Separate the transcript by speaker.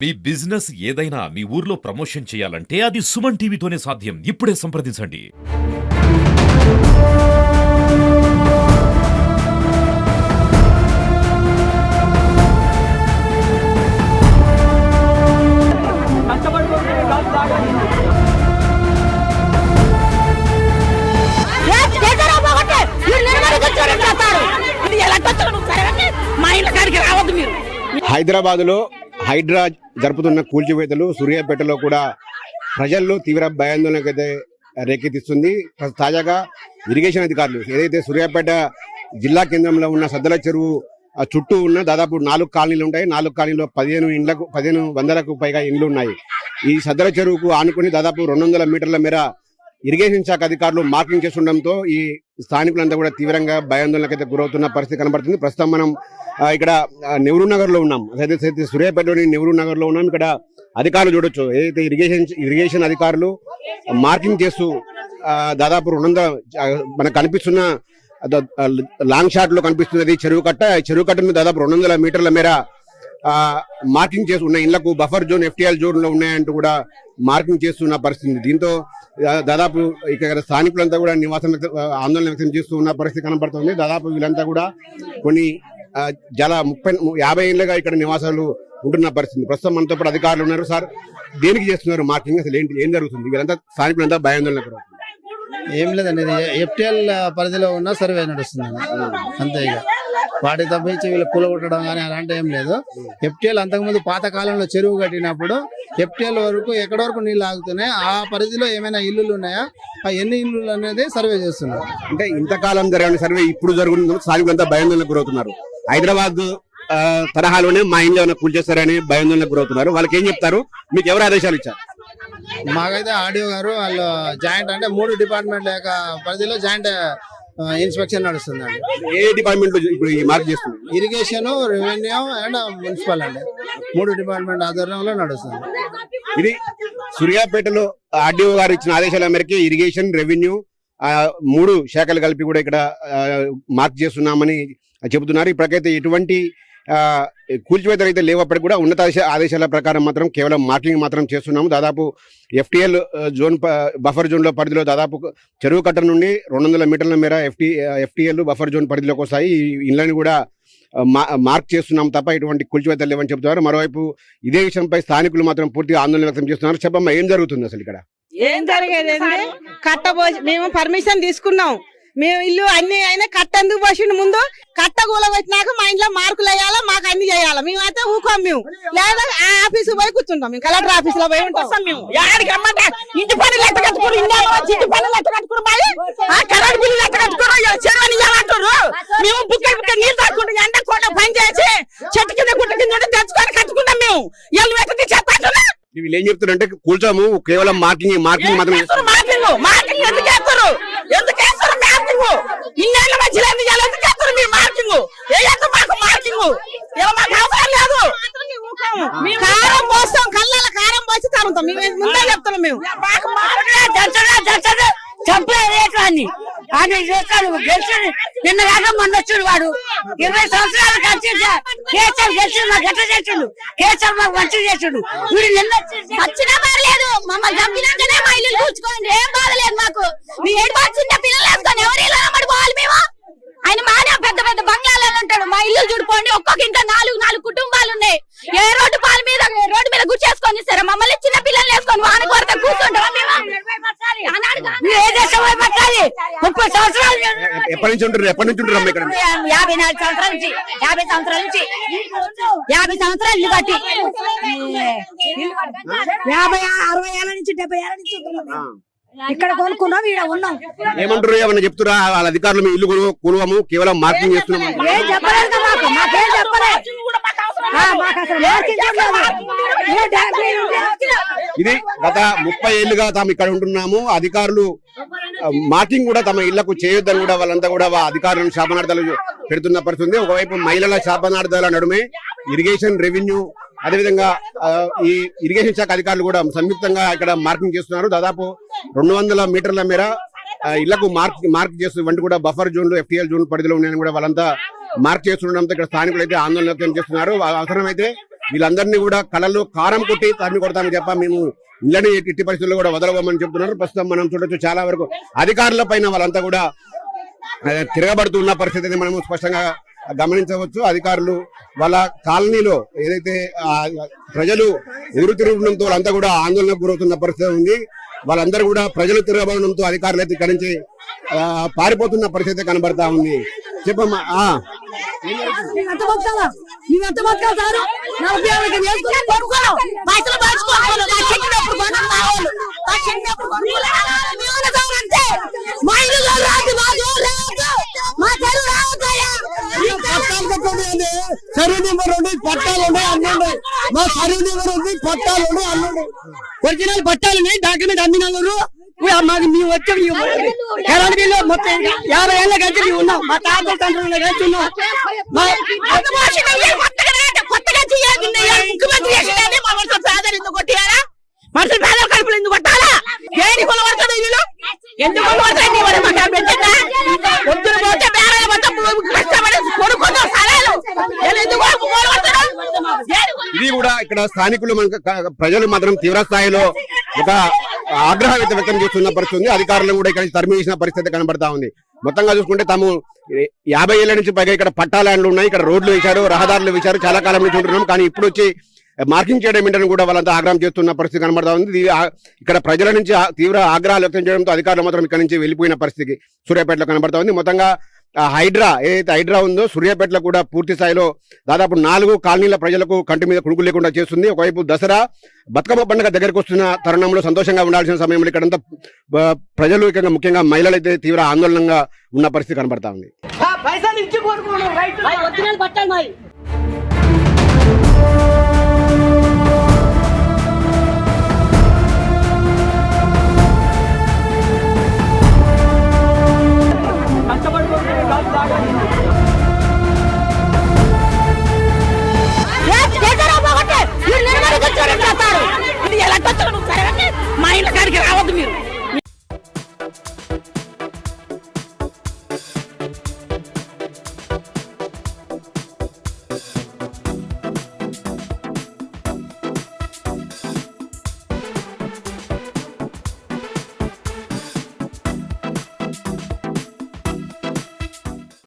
Speaker 1: మీ business ఏదైనా మీ ఊర్లో promotion చేయాలంటే అది సుమన్ టీవీతోనే సాధ్యం. ఇప్పుడే సంప్రదించండి.
Speaker 2: హైదరాబాదులో హైడ్రా జరుపుతున్న కూల్చివేతలు సూర్యాపేటలో కూడా ప్రజల్లో తీవ్ర భయాందోళనకైతే రేకెత్తిస్తుంది. తాజాగా ఇరిగేషన్ అధికారులు ఏదైతే సూర్యాపేట జిల్లా కేంద్రంలో ఉన్న సద్దల చెరువు చుట్టూ ఉన్న దాదాపు 4 కాలనీలు ఉంటాయి. 4 కాలనీలో 1500కు పైగా ఇండ్లు ఉన్నాయి. ఈ సద్దల చెరువుకు ఆనుకుని దాదాపు 200 మీటర్ల మేర ఇరిగేషన్ శాఖ అధికారులు మార్కింగ్ చేస్తుండడంతో ఈ స్థానికులంతా కూడా తీవ్రంగా భయాందోళనకైతే గురవుతున్న పరిస్థితి కనబడుతుంది. ప్రస్తుతం మనం ఇక్కడ నెహ్రూ నగర్ లో ఉన్నాం. అదైతే సూర్యాపేటలోని నెహ్రూ నగర్ లో ఉన్నాం. ఇక్కడ అధికారులు చూడొచ్చు, ఏదైతే ఇరిగేషన్ అధికారులు మార్కింగ్ చేస్తూ దాదాపు 200 మనకు కనిపిస్తున్న లాంగ్ షాట్ లో కనిపిస్తున్నది చెరువు కట్ట మీద దాదాపు 200 మీటర్ల మేర మార్కింగ్ చేసి ఉన్న ఇళ్లకు బఫర్ జోన్ ఎఫ్టీఎల్ జోన్ లో ఉన్నాయంటూ కూడా మార్కింగ్ చేస్తున్న పరిస్థితి. దీంతో దాదాపు ఇక్కడ స్థానికులంతా కూడా ఆందోళన వ్యక్తం చేస్తూ ఉన్న పరిస్థితి కనబడుతుంది. దాదాపు వీళ్ళంతా కూడా కొన్ని 50 ఏళ్ళుగా ఇక్కడ నివాసాలు ఉంటున్న పరిస్థితి. ప్రస్తుతం మనతో పాటు అధికారులు ఉన్నారు. సార్, దేనికి చేస్తున్నారు మార్కింగ్? అసలు ఏం జరుగుతుంది? వీళ్ళంతా స్థానికులంతా భయాందోళన గురవుతుంది.
Speaker 3: ఏం లేదండి, ఇది ఎఫ్టీఎల్ పరిధిలో ఉన్న సర్వే నడుస్తుంది అంతే. ఇక వాటి తప్పించి వీళ్ళు కూలగొట్టడం కానీ అలాంటి ఏం లేదు. ఎఫ్టీఎల్ అంతకుముందు పాత కాలంలో చెరువు కట్టినప్పుడు ఎఫ్టీఎల్ వరకు ఎక్కడి వరకు నీళ్ళు ఆగుతున్నాయి, ఆ పరిధిలో ఏమైనా ఇల్లులు ఉన్నాయా, ఆ ఎన్ని ఇల్లులు అనేది సర్వే చేస్తున్నారు.
Speaker 2: అంటే ఇంతకాలం జరిగిన సర్వే ఇప్పుడు జరుగుతుంది. స్థానికులంతా భయాందోళన గురవుతున్నారు. హైదరాబాద్ తరహాలోనే మా ఇంట్లో ఏమైనా కూల్చేస్తారని భయాందోళనకు గురవుతున్నారు. వాళ్ళకి ఏం చెప్తారు? మీకు ఎవరు ఆదేశాలు ఇచ్చారు?
Speaker 3: మాకైతే ఆడియో గారు వాళ్ళు జాయింట్ అంటే 3 డిపార్ట్మెంట్ల యొక్క పరిధిలో జాయింట్ ఇన్స్పెక్షన్ నడుస్తుందండి.
Speaker 2: ఏ డిపార్ట్మెంట్ లో ఇప్పుడు ఈ మార్క్ చేస్తుంది?
Speaker 3: ఇరిగేషన్, రెవెన్యూ అండ్ మున్సిపల్ అండి. 3 డిపార్ట్మెంట్ ఆధ్వర్యంలో నడుస్తుంది.
Speaker 2: ఇది సూర్యాపేటలో ఆర్డీఓ గారు ఇచ్చిన ఆదేశాల మేరకు ఇరిగేషన్, రెవెన్యూ 3 శాఖలు కలిపి కూడా ఇక్కడ మార్క్ చేస్తున్నామని చెబుతున్నారు. ఇప్పటికైతే ఎటువంటి కూల్చివేతలు అయితే లేవప్పటికి కూడా ఉన్నత ఆదేశాల ప్రకారం మాత్రం కేవలం మార్కింగ్ మాత్రం చేస్తున్నాము. దాదాపు ఎఫ్టీఎల్ జోన్ బఫర్ జోన్ లో పరిధిలో దాదాపు చెరువు కట్ట నుండి 200 మీటర్ల మేర ఎఫ్టీఎల్ బఫర్ జోన్ పరిధిలోకి వస్తాయి. ఈ ఇళ్లను కూడా మార్క్ చేస్తున్నాం తప్ప ఎటువంటి కూల్చివేతలు లేవని చెబుతున్నారు. మరోవైపు ఇదే విషయంపై స్థానికులు మాత్రం పూర్తిగా ఆందోళన వ్యక్తం చేస్తున్నారు. చెప్పమ్మా, ఏం జరుగుతుంది అసలు ఇక్కడ?
Speaker 4: ఏం జరిగేది? మేము పర్మిషన్ తీసుకున్నాం. మేము ఇల్లు అన్ని అయినా కట్ట ఎందుకు పోసిండు? ముందు కట్ట కూల పెట్టినాక మా ఇంట్లో మార్కులు వేయాలా, మాకు అన్ని చేయాలా. మేమైతే ఊకోం. మేము లేదా ఆ ఆఫీసు పోయి కూర్చుంటాం. మేము కలెక్టర్ ఆఫీస్ లో పోయి ఉంటాం. మేము ఇంటి పనులు ఎట్ట కట్టుకుని ఇంటి పనులు ఎట్ట కట్టుకుని కరెంట్ బిల్లు ఎట్ట కట్టుకుని చెరువని ఇవ్వాలంటారు. మేము బుక్క నీళ్ళు తాకుంటాం. ఎండ కోట పని చేసి చెట్టు కింద గుట్ట కింద తెచ్చుకొని కట్టుకున్నాం. మేము ఇల్లు ఎట్ట చెప్పాలి.
Speaker 2: వీళ్ళు ఏం చెప్తారంటే కూల్చాము, కేవలం మార్కింగ్ మాత్రం.
Speaker 4: మార్కింగ్ ఎందుకు వేస్తారు? ఎందుకు వేస్తారు మార్కింగ్? ఇన్నేళ్ళ మధ్యలో ఎందుకు వేస్తారు మీరు మార్కింగ్? వేయద్దు మాకు మార్కింగ్. మాకు అవసరం లేదు. కారం పోస్తాం, కళ్ళ కారం పోసి తరుగుతాం. మేము ముందే చెప్తున్నాం. మేము
Speaker 5: చంపేవాడిని ఆయన చేస్తాడు. గెలిచాడు నిన్న కాక మొన్న వచ్చాడు. వాడు 20 సంవత్సరాలు కేసీఆర్ గెలిచాడు. మాకు ఎట్లా చేసాడు? కేసీఆర్ మాకు మంచి చేసాడు. వీడు నిన్న వచ్చినా బాగలేదు. మమ్మల్ని చంపినాకనే మా ఇల్లు కూర్చుకోండి, ఏం బాగలేదు మాకు. మీ చిన్న పిల్లలు వేసుకొని ఎవరి ఇల్లు పడిపోవాలి మేము? ఆయన మానే పెద్ద పెద్ద బంగ్లాలలో ఉంటాడు. మా ఇల్లు చూడుకోండి, ఒక్కొక్క ఇంట్లో 4 కుటుంబాలు ఉన్నాయి. ఏ రోడ్డు రోడ్డు మీద గుర్చేసుకొని ఇస్తారా? మమ్మల్ని చిన్న పిల్లలు వేసుకొని వాన కొరత కూర్చుంటాం. ఏ దేశం పట్టాలి? 30 సంవత్సరాలు.
Speaker 2: ఎప్పటి నుంచి ఉంటారు?
Speaker 5: 54 సంవత్సరాల నుంచి 50 సంవత్సరాల నుంచి 50 సంవత్సరాలు ఇల్లు కట్టి 50, 60 ఏళ్ళ నుంచి 70 ఏళ్ళ నుంచి ఇక్కడ కొనుక్కున్నాం. ఈడ ఉన్నాం.
Speaker 2: ఏమంటారు? ఏమన్నా చెప్తురా వాళ్ళ అధికారులు? మీ ఇల్లు కొనువము, కేవలం మార్కింగ్ చేస్తున్నాం.
Speaker 5: ఏం చెప్పలేదు కదా మాకు. మాకేం చెప్పలేదు.
Speaker 2: ఇది గత 30 ఏళ్లుగా తాము ఇక్కడ ఉంటున్నాము. అధికారులు మార్కింగ్ కూడా తమ ఇళ్లకు చేయొద్దని కూడా వాళ్ళంతా కూడా అధికారులను శాపనార్థాలు పెడుతున్న పరిస్థితి. ఒకవైపు మహిళల శాపనార్థాల నడుమే ఇరిగేషన్, రెవెన్యూ, అదేవిధంగా ఈ ఇరిగేషన్ శాఖ అధికారులు కూడా సంయుక్తంగా ఇక్కడ మార్కింగ్ చేస్తున్నారు. దాదాపు 200 మీటర్ల మేర ఇళ్లకు మార్క్ చేస్తూ ఇవంటి కూడా బఫర్ జోన్లు, ఎఫ్టీఎల్ జోన్ పరిధిలో ఉన్నాయని కూడా వాళ్ళంతా మార్క్ చేస్తుండడంతో ఇక్కడ స్థానికులు అయితే ఆందోళన వ్యక్తం చేస్తున్నారు. అవసరమైతే వీళ్ళందరినీ కూడా కళలు కారం కొట్టి తరిమి కొడతామని చెప్ప మేము ఇళ్ళని ఎట్టి పరిస్థితుల్లో కూడా వదలవమని చెప్తున్నారు. ప్రస్తుతం మనం చూడొచ్చు చాలా వరకు అధికారుల పైన వాళ్ళంతా కూడా తిరగబడుతున్న పరిస్థితిని మనము స్పష్టంగా గమనించవచ్చు. అధికారులు వాళ్ళ కాలనీలో ఏదైతే ప్రజలు ఎదురు తిరగడంతో వాళ్ళంతా కూడా ఆందోళనకు గురవుతున్న పరిస్థితి ఉంది. వాళ్ళందరూ కూడా ప్రజలు తిరగబడడంతో అధికారులు అయితే ఇక్కడి నుంచి పారిపోతున్న పరిస్థితి కనబడతా ఉంది. చెప్పమ్మా.
Speaker 6: సర్వే నెంబర్ ఉంది, పట్టాలు ఉన్నాయి, అన్ని ఉన్నాయి. మా సర్వే నెంబర్ ఉంది, పట్టాలు ఉన్నాయి, అన్ని ఉన్నాయి. ఒరిజినల్ పట్టాలు ఉన్నాయి, డాక్యుమెంట్ అన్ని నగరు మాకు మేము వచ్చి కరెంట్ బిల్లు మొత్తం 50 ఏళ్ళ కలిసి మేము ఉన్నాం. మా తాత తండ్రులు కలిసి ఉన్నాం.
Speaker 5: మనుషులు పేద కడుపులు ఎందుకు కొట్టాలా? దేని కొలవడుతుంది వీళ్ళు ఎందుకు కొలవడుతుంది? పొద్దున పోతే బేరాలు మొత్తం కష్టపడి కొనుక్కుంటాం సరేలు ఎందుకు కొలవడుతున్నారు?
Speaker 2: ఇది కూడా ఇక్కడ స్థానికులు ప్రజలు మాత్రం తీవ్ర స్థాయిలో ఒక ఆగ్రహం వ్యక్తం చేస్తున్న పరిస్థితి ఉంది. అధికారులు కూడా ఇక్కడ తరిమేసిన పరిస్థితి కనబడతా ఉంది. మొత్తంగా చూసుకుంటే తాము 50 ఏళ్ల నుంచి పైగా ఇక్కడ పట్టా ల్యాండ్లు ఉన్నాయి, ఇక్కడ రోడ్లు వేశారు, రహదారులు వేశారు, చాలా కాలం నుంచి ఉంటున్నాం. కానీ ఇప్పుడు వచ్చి మార్కింగ్ చేయడం ఏంటని కూడా వాళ్ళంతా ఆగ్రహం చేస్తున్న పరిస్థితి కనబడతా ఉంది. ఇక్కడ ప్రజల నుంచి తీవ్ర ఆగ్రహాలు వ్యక్తం చేయడంతో అధికారులు మాత్రం ఇక్కడ నుంచి వెళ్ళిపోయిన పరిస్థితి సూర్యాపేటలో కనబడతా ఉంది. మొత్తంగా హైడ్రా ఏదైతే హైడ్రా ఉందో సూర్యాపేటలో కూడా పూర్తి స్థాయిలో దాదాపు 4 కాలనీల ప్రజలకు కంటి మీద కుడుకు లేకుండా చేస్తుంది. ఒకవైపు దసరా బతుకమ్మ పండుగ దగ్గరకు వస్తున్న తరుణంలో సంతోషంగా ఉండాల్సిన సమయంలో ఇక్కడంతా ప్రజలు ఇక్కడ ముఖ్యంగా మహిళలు అయితే తీవ్ర ఆందోళనగా ఉన్న పరిస్థితి కనబడతా ఉంది.
Speaker 5: మా ఇంట్లో కాడికి రావద్దు మీరు.